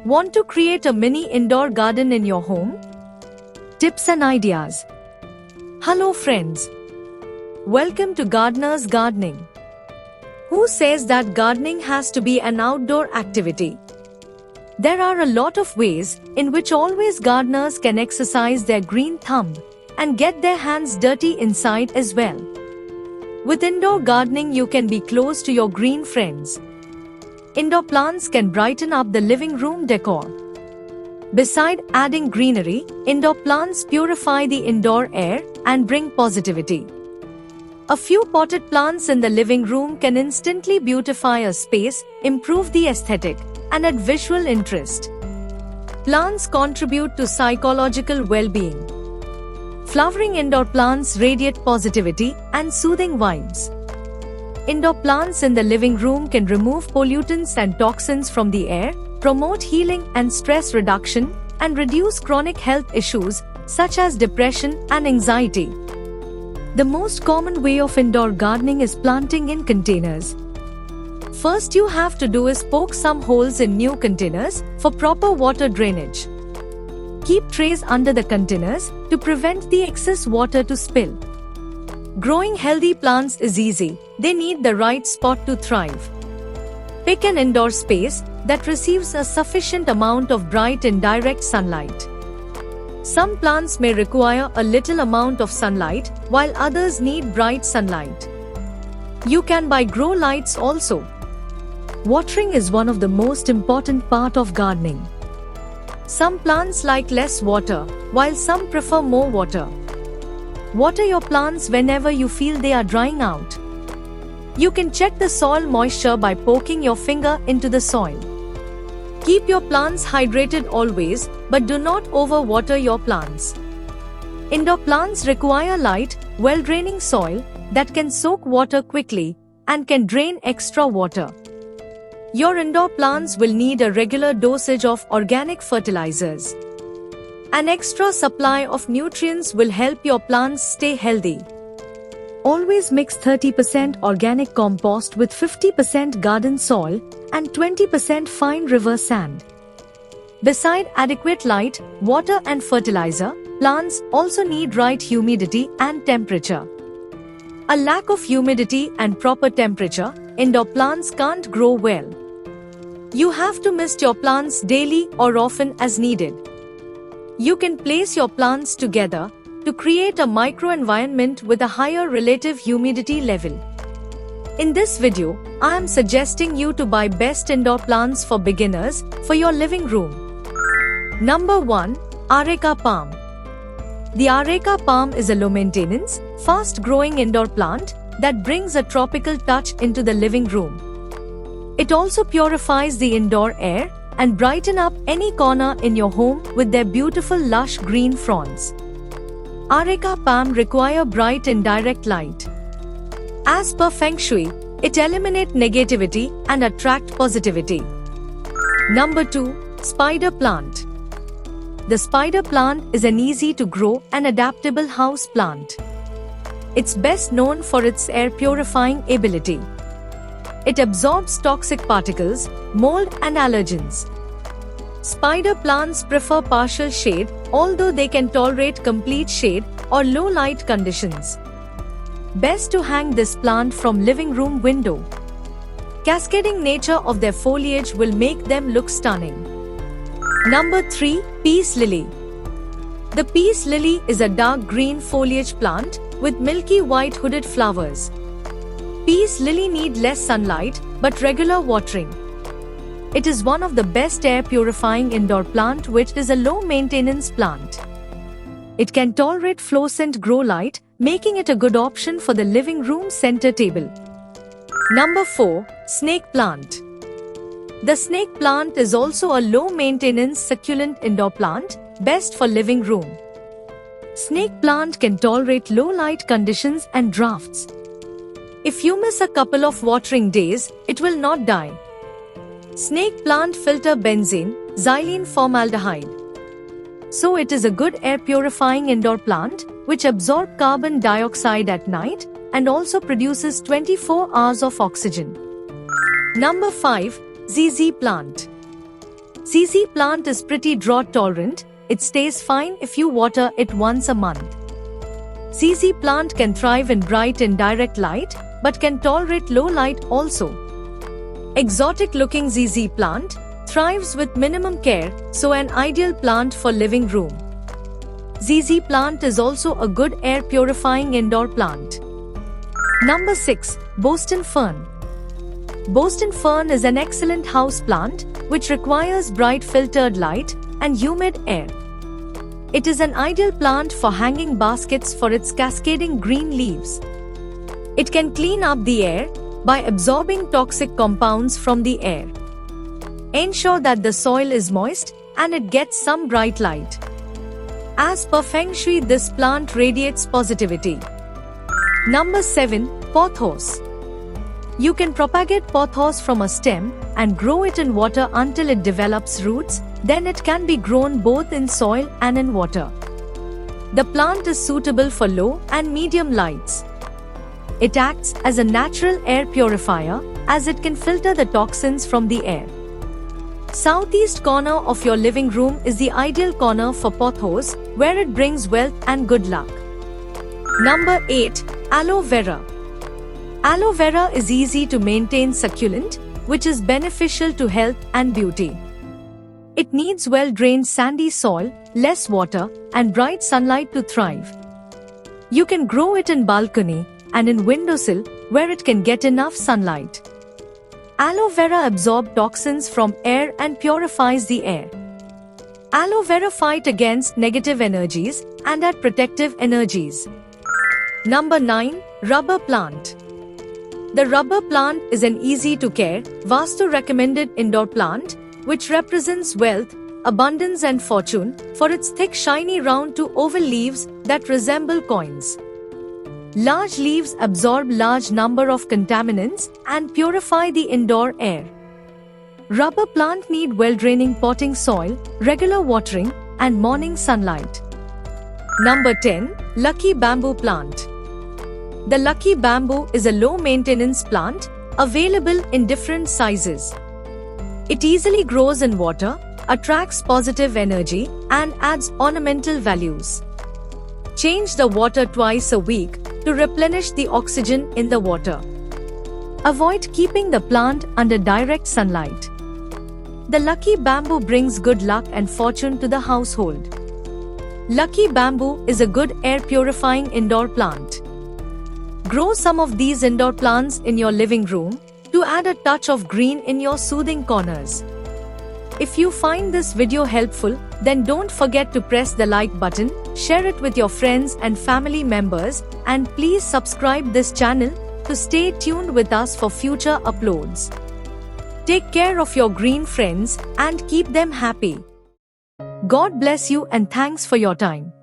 Want to create a mini indoor garden in your home? Tips and ideas. Hello friends. Welcome to Gardener's Gardening. Who says that gardening has to be an outdoor activity? There are a lot of ways in which always gardeners can exercise their green thumb and get their hands dirty inside as well. With indoor gardening, you can be close to your green friends. Indoor plants can brighten up the living room decor. Beside adding greenery, indoor plants purify the indoor air and bring positivity. A few potted plants in the living room can instantly beautify a space, improve the aesthetic, and add visual interest. Plants contribute to psychological well-being. Flowering indoor plants radiate positivity and soothing vibes. Indoor plants in the living room can remove pollutants and toxins from the air, promote healing and stress reduction, and reduce chronic health issues such as depression and anxiety. The most common way of indoor gardening is planting in containers. First you have to do is poke some holes in new containers for proper water drainage. Keep trays under the containers to prevent the excess water to spill. Growing healthy plants is easy. They need the right spot to thrive. Pick an indoor space that receives a sufficient amount of bright indirect sunlight. Some plants may require a little amount of sunlight, while others need bright sunlight. You can buy grow lights also. Watering is one of the most important part of gardening. Some plants like less water, while some prefer more water. Water your plants whenever you feel they are drying out. You can check the soil moisture by poking your finger into the soil. Keep your plants hydrated always, but do not overwater your plants. Indoor plants require light, well-draining soil that can soak water quickly and can drain extra water. Your indoor plants will need a regular dosage of organic fertilizers. An extra supply of nutrients will help your plants stay healthy. Always mix 30% organic compost with 50% garden soil and 20% fine river sand. Beside adequate light, water and fertilizer, plants also need right humidity and temperature. A lack of humidity and proper temperature, indoor plants can't grow well. You have to mist your plants daily or often as needed. You can place your plants together to create a microenvironment with a higher relative humidity level. In this video, I am suggesting you to buy best indoor plants for beginners for your living room. Number 1. Areca Palm. The Areca Palm is a low-maintenance, fast-growing indoor plant that brings a tropical touch into the living room. It also purifies the indoor air and brighten up any corner in your home with their beautiful lush green fronds. Areca Palm require bright indirect light. As per Feng Shui, it eliminates negativity and attract positivity. Number 2. Spider Plant. The spider plant is an easy to grow and adaptable house plant. It's best known for its air purifying ability. It absorbs toxic particles, mold and allergens. Spider plants prefer partial shade, although they can tolerate complete shade or low light conditions. Best to hang this plant from living room window. Cascading nature of their foliage will make them look stunning. Number 3. Peace Lily. The peace lily is a dark green foliage plant with milky white hooded flowers. Peace lily need less sunlight but regular watering. It is one of the best air purifying indoor plant which is a low maintenance plant. It can tolerate fluorescent grow light, making it a good option for the living room center table. Number 4. Snake Plant. The snake plant is also a low maintenance succulent indoor plant, best for living room. Snake plant can tolerate low light conditions and drafts. If you miss a couple of watering days, it will not die. Snake plant filter benzene, xylene formaldehyde. So it is a good air purifying indoor plant which absorbs carbon dioxide at night and also produces 24 hours of oxygen. Number 5. ZZ Plant. CC plant is pretty drought tolerant. It stays fine if you water it once a month. CC plant can thrive in bright and direct light, but can tolerate low light also. Exotic looking ZZ plant thrives with minimum care, so an ideal plant for living room. ZZ plant is also a good air purifying indoor plant. Number 6. Boston Fern. Boston Fern is an excellent house plant which requires bright filtered light and humid air. It is an ideal plant for hanging baskets for its cascading green leaves. It can clean up the air by absorbing toxic compounds from the air. Ensure that the soil is moist and it gets some bright light. As per Feng Shui, this plant radiates positivity. Number 7. Pothos. You can propagate pothos from a stem and grow it in water until it develops roots, then it can be grown both in soil and in water. The plant is suitable for low and medium lights. It acts as a natural air purifier as it can filter the toxins from the air. Southeast corner of your living room is the ideal corner for pothos, where it brings wealth and good luck. Number 8. Aloe Vera. Aloe vera is easy to maintain succulent, which is beneficial to health and beauty. It needs well-drained sandy soil, less water, and bright sunlight to thrive. You can grow it in balcony and in windowsill where it can get enough sunlight. Aloe vera absorbs toxins from air and purifies the air. Aloe vera fight against negative energies and add protective energies. Number 9. Rubber plant. The rubber plant is an easy-to-care, Vastu-recommended indoor plant, which represents wealth, abundance and fortune for its thick shiny round to oval leaves that resemble coins. Large leaves absorb large number of contaminants and purify the indoor air. Rubber plant need well-draining potting soil, regular watering, and morning sunlight. Number 10. Lucky Bamboo Plant. The lucky bamboo is a low-maintenance plant, available in different sizes. It easily grows in water, attracts positive energy, and adds ornamental values. Change the water twice a week to replenish the oxygen in the water. Avoid keeping the plant under direct sunlight. The lucky bamboo brings good luck and fortune to the household. Lucky bamboo is a good air-purifying indoor plant. Grow some of these indoor plants in your living room to add a touch of green in your soothing corners. If you find this video helpful, then don't forget to press the like button, share it with your friends and family members, and please subscribe this channel to stay tuned with us for future uploads. Take care of your green friends and keep them happy. God bless you and thanks for your time.